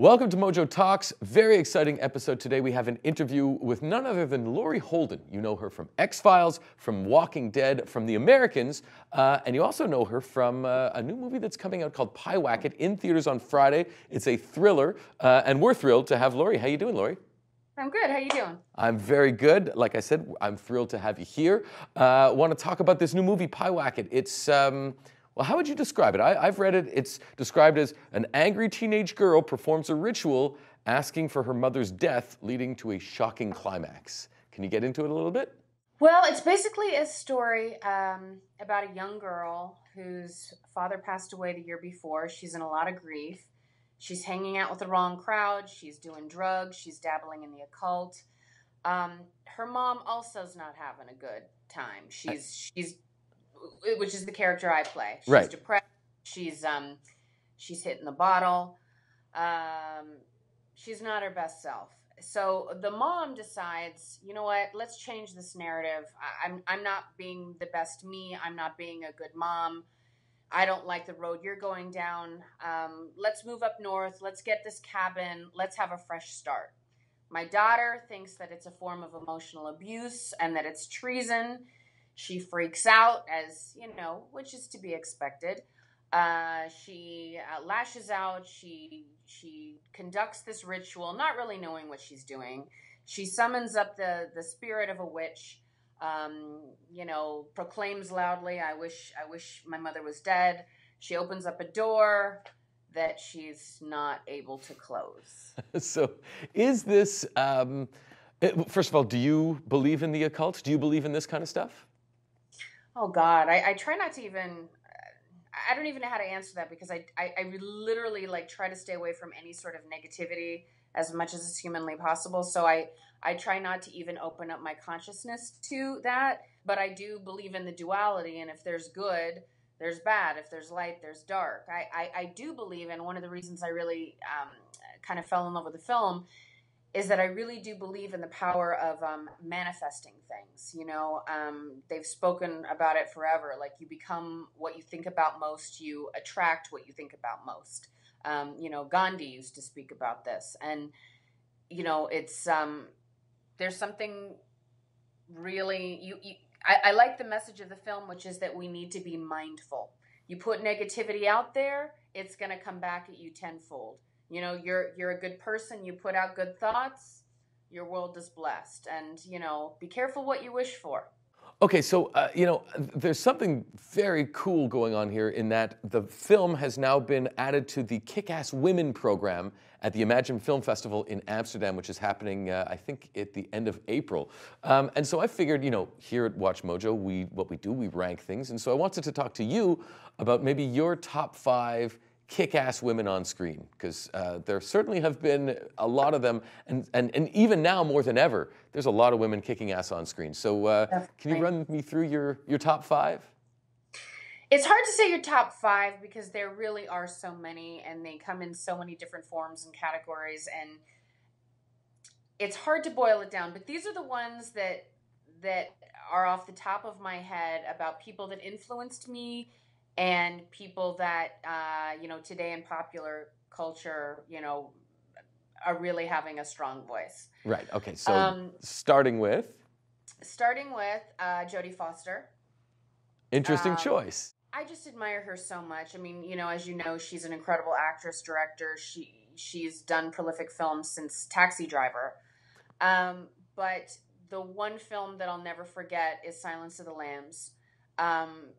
Welcome to Mojo Talks. Very exciting episode today. We have an interview with none other than Laurie Holden. You know her from X-Files, from Walking Dead, from The Americans, and you also know her from a new movie that's coming out called Pyewacket in theaters on Friday. It's a thriller, and we're thrilled to have Laurie. How you doing, Laurie? I'm good. How you doing? I'm very good. Like I said, I'm thrilled to have you here. Want to talk about this new movie, Pyewacket. It's well, how would you describe it? I've read it. It's described as an angry teenage girl performs a ritual asking for her mother's death, leading to a shocking climax. Can you get into it a little bit? Well, it's basically a story about a young girl whose father passed away the year before. She's in a lot of grief. She's hanging out with the wrong crowd. She's doing drugs. She's dabbling in the occult. Her mom also is not having a good time. She's which is the character I play. She's right. Depressed. She's hitting the bottle. She's not her best self. So the mom decides, you know what? Let's change this narrative. I'm not being the best me. I'm not being a good mom. I don't like the road you're going down. Let's move up north. Let's get this cabin. Let's have a fresh start. My daughter thinks that it's a form of emotional abuse and that it's treason. She freaks out, as you know, which is to be expected. She lashes out. She conducts this ritual, not really knowing what she's doing. She summons up the spirit of a witch. Proclaims loudly, I wish my mother was dead. She opens up a door that she's not able to close. So is this, first of all, do you believe in the occult? Do you believe in this kind of stuff? Oh God, I try not to even, I don't even know how to answer that because I literally try to stay away from any sort of negativity as much as is humanly possible. So I try not to even open up my consciousness to that, but I do believe in the duality, and if there's good, there's bad. If there's light, there's dark. I do believe, and one of the reasons I really kind of fell in love with the film is that I really do believe in the power of manifesting things. They've spoken about it forever. Like, you become what you think about most, you attract what you think about most. Gandhi used to speak about this, and it's there's something really I like the message of the film, which is that we need to be mindful. You put negativity out there, it's going to come back at you tenfold. You're a good person, you put out good thoughts, your world is blessed, and be careful what you wish for. Okay, so, there's something very cool going on here in that the film has now been added to the Kickass Women program at the Imagine Film Festival in Amsterdam, which is happening, I think, at the end of April. And so I figured, here at WatchMojo, we rank things. And so I wanted to talk to you about maybe your top 5 kick-ass women on screen, because there certainly have been a lot of them, and even now more than ever, there's a lot of women kicking ass on screen. So can you run me through your top 5? It's hard to say your top 5 because there really are so many, and they come in so many different forms and categories, and it's hard to boil it down. But these are the ones that are off the top of my head about people that influenced me, and people that, today in popular culture, are really having a strong voice. Right. Okay. So starting with Jodie Foster. Interesting choice. I just admire her so much. I mean, as you know, she's an incredible actress, director. She's done prolific films since Taxi Driver. But the one film that I'll never forget is Silence of the Lambs,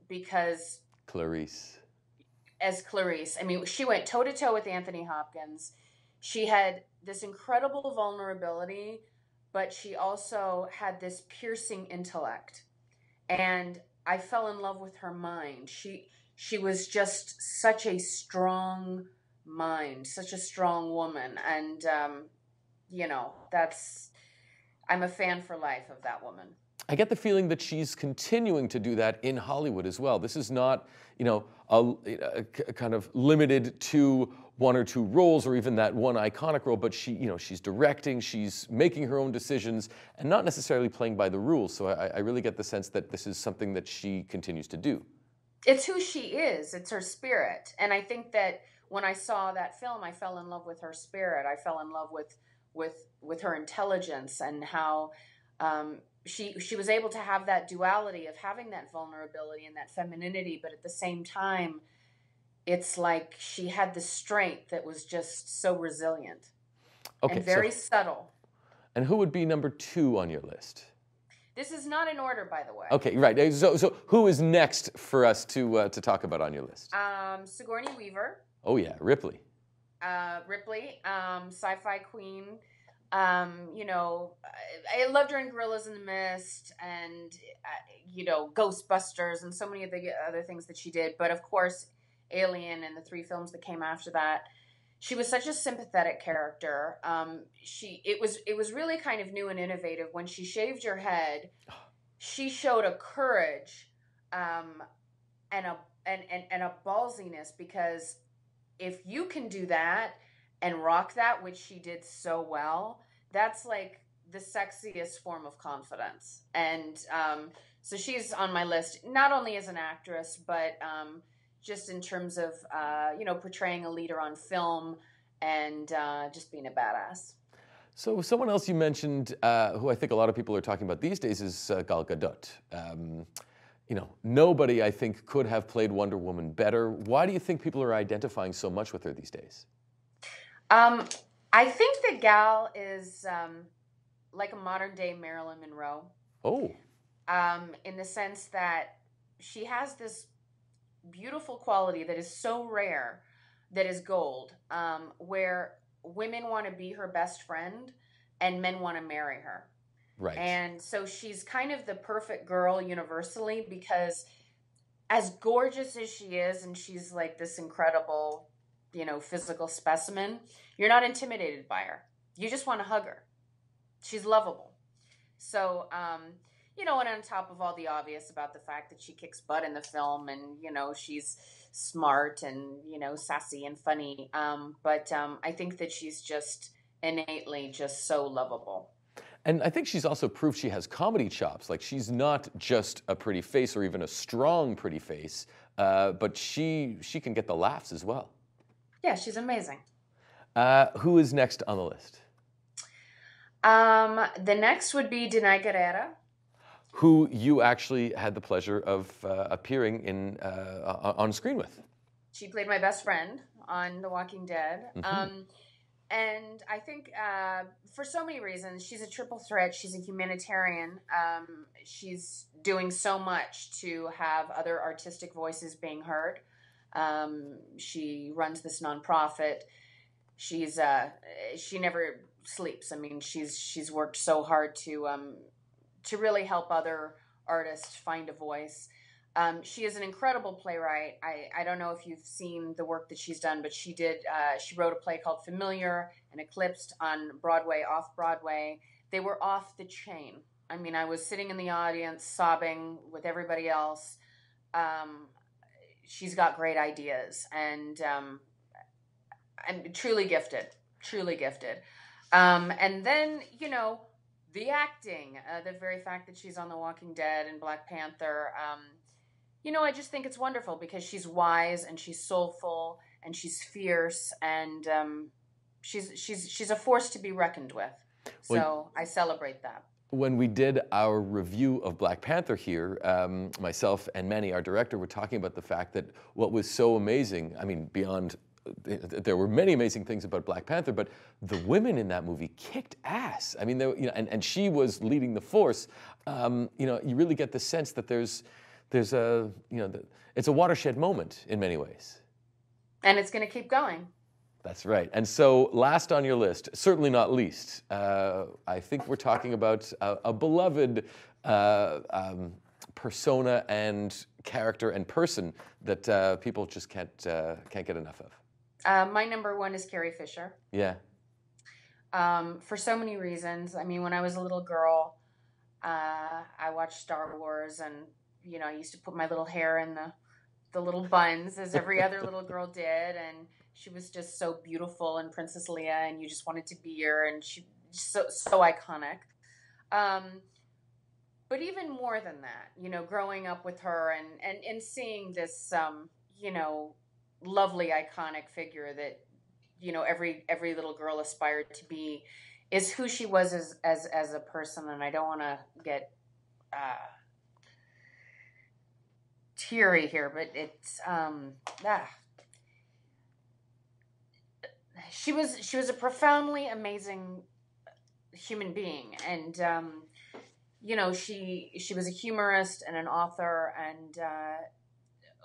because Clarice. As Clarice. I mean, she went toe-to-toe with Anthony Hopkins. She had this incredible vulnerability, but she also had this piercing intellect. And I fell in love with her mind. She was just such a strong mind, such a strong woman. And, I'm a fan for life of that woman. I get the feeling that she's continuing to do that in Hollywood as well. This is not, a kind of limited to 1 or 2 roles or even that one iconic role, but she's directing, she's making her own decisions, and not necessarily playing by the rules. So I really get the sense that this is something that she continues to do. It's who she is. It's her spirit. And I think that when I saw that film, I fell in love with her spirit. I fell in love with her intelligence and how she was able to have that duality of having that vulnerability and that femininity, but at the same time, it's like she had the strength that was just so resilient and very subtle. And who would be number 2 on your list? This is not in order, by the way. Okay, right. So who is next for us to talk about on your list? Sigourney Weaver. Oh yeah, Ripley. Sci-fi queen. You know, I loved her in Gorillas in the Mist and, you know, Ghostbusters and so many of the other things that she did. But of course, Alien and the 3 films that came after that. She was such a sympathetic character. It was really kind of new and innovative. When she shaved her head, she showed a courage and a ballsiness, because if you can do that and rock that, which she did so well, that's like the sexiest form of confidence. And so she's on my list, not only as an actress, but just in terms of, you know, portraying a leader on film and just being a badass. So someone else you mentioned, who I think a lot of people are talking about these days, is Gal Gadot. You know, nobody, I think, could have played Wonder Woman better. Why do you think people are identifying so much with her these days? I think that Gal is like a modern-day Marilyn Monroe. Oh. In the sense that she has this beautiful quality that is so rare, that is gold, where women want to be her best friend and men want to marry her. Right. And so she's kind of the perfect girl universally, because as gorgeous as she is, and she's like this incredible, you know, physical specimen, you're not intimidated by her. You just want to hug her. She's lovable. So, you know, and on top of all the obvious about the fact that she kicks butt in the film and, you know, she's smart and, you know, sassy and funny. But I think that she's just innately just so lovable. And I think she's also proved she has comedy chops. Like, she's not just a pretty face or even a strong pretty face, but she can get the laughs as well. Yeah, she's amazing. Who is next on the list? The next would be Denai Guerrera, who you actually had the pleasure of appearing in on screen with. She played my best friend on The Walking Dead. Mm-hmm. And I think for so many reasons, she's a triple threat. She's a humanitarian. She's doing so much to have other artistic voices being heard. She runs this nonprofit. She never sleeps. I mean, she's worked so hard to really help other artists find a voice. She is an incredible playwright. I don't know if you've seen the work that she's done, but she wrote a play called Familiar and Eclipsed on Broadway, off Broadway. They were off the chain. I mean, I was sitting in the audience sobbing with everybody else. She's got great ideas, and I'm truly gifted. And then, you know, the acting, the very fact that she's on The Walking Dead and Black Panther, you know, I just think it's wonderful because she's wise and she's soulful and she's fierce and she's a force to be reckoned with. So I celebrate that. When we did our review of Black Panther here, myself and Manny, our director, were talking about the fact that what was so amazing, I mean, beyond, there were many amazing things about Black Panther, but the women in that movie kicked ass. I mean, you know, and she was leading the force. You know, you really get the sense that there's a, you know, it's a watershed moment in many ways. And it's going to keep going. That's right. And so last on your list, certainly not least, I think we're talking about a beloved persona and character and person that people just can't get enough of. My number one is Carrie Fisher. Yeah. For so many reasons. I mean, when I was a little girl, I watched Star Wars, and you know, I used to put my little hair in the little buns as every other little girl did, and she was just so beautiful, and Princess Leia, and you just wanted to be her, and she so iconic. But even more than that, you know, growing up with her and seeing this, you know, lovely, iconic figure that, you know, every little girl aspired to be, is who she was as a person. And I don't want to get teary here, but it's she was a profoundly amazing human being, and you know, she was a humorist and an author, and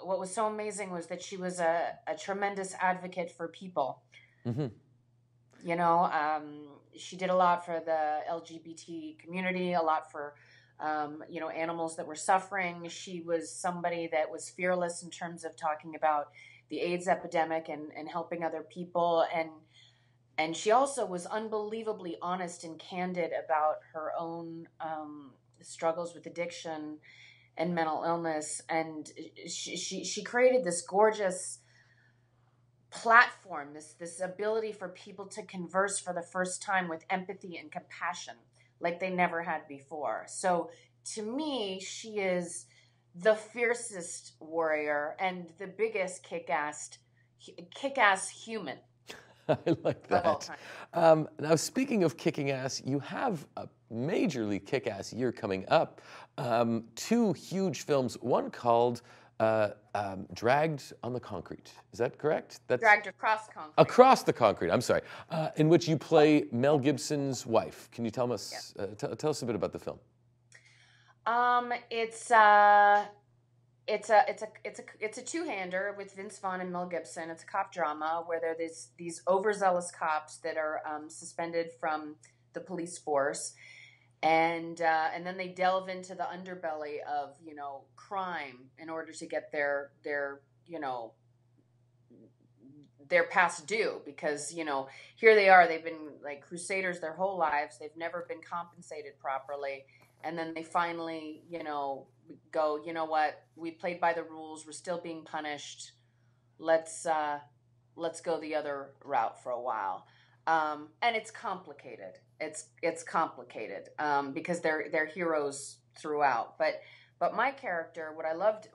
what was so amazing was that she was a tremendous advocate for people. Mm-hmm. You know, she did a lot for the LGBT community, a lot for you know, animals that were suffering. She was somebody that was fearless in terms of talking about the AIDS epidemic and helping other people, and she also was unbelievably honest and candid about her own struggles with addiction and mental illness. And she created this gorgeous platform, this ability for people to converse for the first time with empathy and compassion like they never had before. So to me, she is the fiercest warrior and the biggest kick-ass human. I like that. Now, speaking of kicking ass, you have a majorly kick-ass year coming up. 2 huge films, one called Dragged on the Concrete. Is that correct? That's Dragged Across Concrete. Across the Concrete, I'm sorry. In which you play Mel Gibson's wife. Can you tell us, tell us a bit about the film? It's a two-hander with Vince Vaughn and Mel Gibson. It's a cop drama where there are these overzealous cops that are suspended from the police force, and then they delve into the underbelly of, you know, crime in order to get their you know, their past due, because, you know, here they are, they've been like crusaders their whole lives, they've never been compensated properly, and then they finally, you know, go, you know what, we played by the rules, we're still being punished, let's go the other route for a while. And it's complicated. It's complicated because they're heroes throughout. But my character, what I loved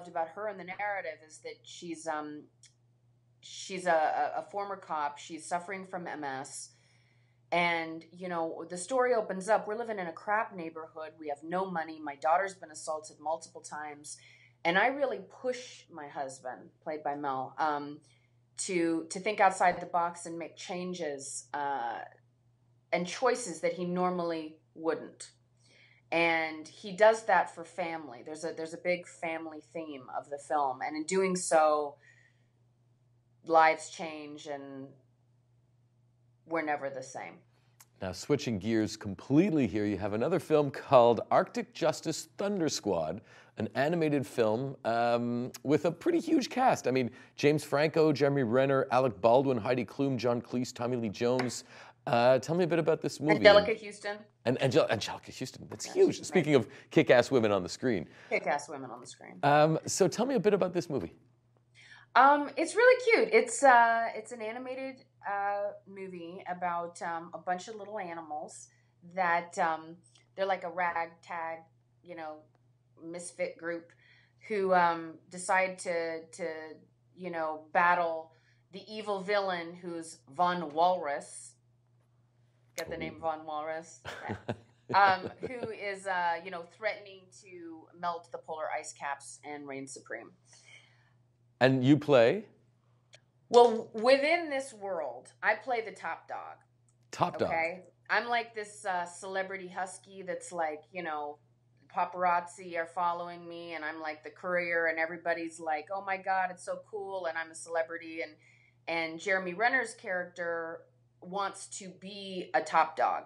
about her in the narrative is that she's a former cop. She's suffering from MS. And, you know, the story opens up. We're living in a crap neighborhood. We have no money. My daughter's been assaulted multiple times. And I really push my husband, played by Mel, to think outside the box and make changes and choices that he normally wouldn't. And he does that for family. There's a big family theme of the film. And in doing so, lives change and we're never the same. Now, switching gears completely here, you have another film called Arctic Justice Thunder Squad, an animated film with a pretty huge cast. I mean, James Franco, Jeremy Renner, Alec Baldwin, Heidi Klum, John Cleese, Tommy Lee Jones. Tell me a bit about this movie. Angelica Houston. And Angelica Houston. That's huge. Speaking of kick-ass women on the screen. Kick-ass women on the screen. So tell me a bit about this movie. It's really cute. It's an animated movie about a bunch of little animals that they're like a ragtag, you know, misfit group who decide to you know, battle the evil villain who's Von Walrus. Get the name Von Walrus? Who is you know, threatening to melt the polar ice caps and reign supreme. And you play? Well, within this world, I play the top dog. Top dog. Okay, I'm like this celebrity husky that's like, you know, paparazzi are following me, and I'm like the courier, and everybody's like, "Oh my God, it's so cool!" And I'm a celebrity, and Jeremy Renner's character wants to be a top dog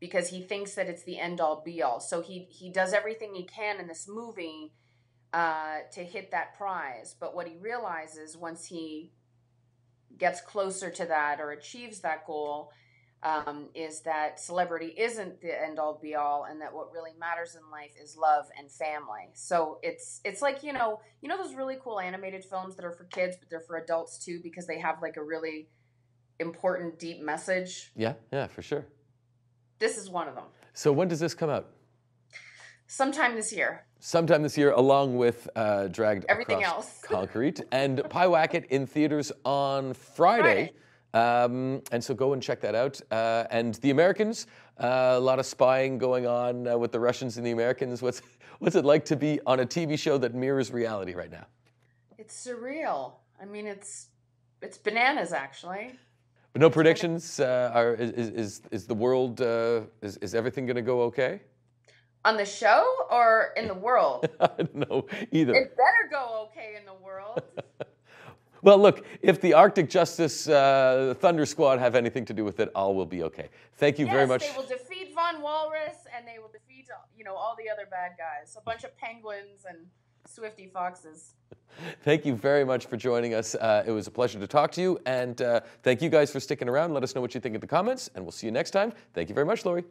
because he thinks that it's the end all be all. So he does everything he can in this movie to hit that prize. But what he realizes once he gets closer to that or achieves that goal is that celebrity isn't the end all be all, and that what really matters in life is love and family. So it's like, you know those really cool animated films that are for kids, but they're for adults too, because they have like a really important, deep message. Yeah, for sure. This is one of them. So when does this come out? Sometime this year. Sometime this year, along with Dragged Everything Across else. Concrete and Pyewacket in theaters on Friday. And so go and check that out. And the Americans, a lot of spying going on with the Russians and the Americans. What's it like to be on a TV show that mirrors reality right now? It's surreal. I mean, it's bananas, actually. But no predictions. Is the world? Is everything going to go okay? On the show or in the world? I don't know either. It better go okay in the world. Well, look, if the Arctic Justice Thunder Squad have anything to do with it, all will be okay. Thank you very much. Yes, they will defeat Von Walrus, and they will defeat, all the other bad guys. A bunch of penguins and Swifty foxes. Thank you very much for joining us. It was a pleasure to talk to you, and thank you guys for sticking around. Let us know what you think in the comments, and we'll see you next time. Thank you very much, Laurie.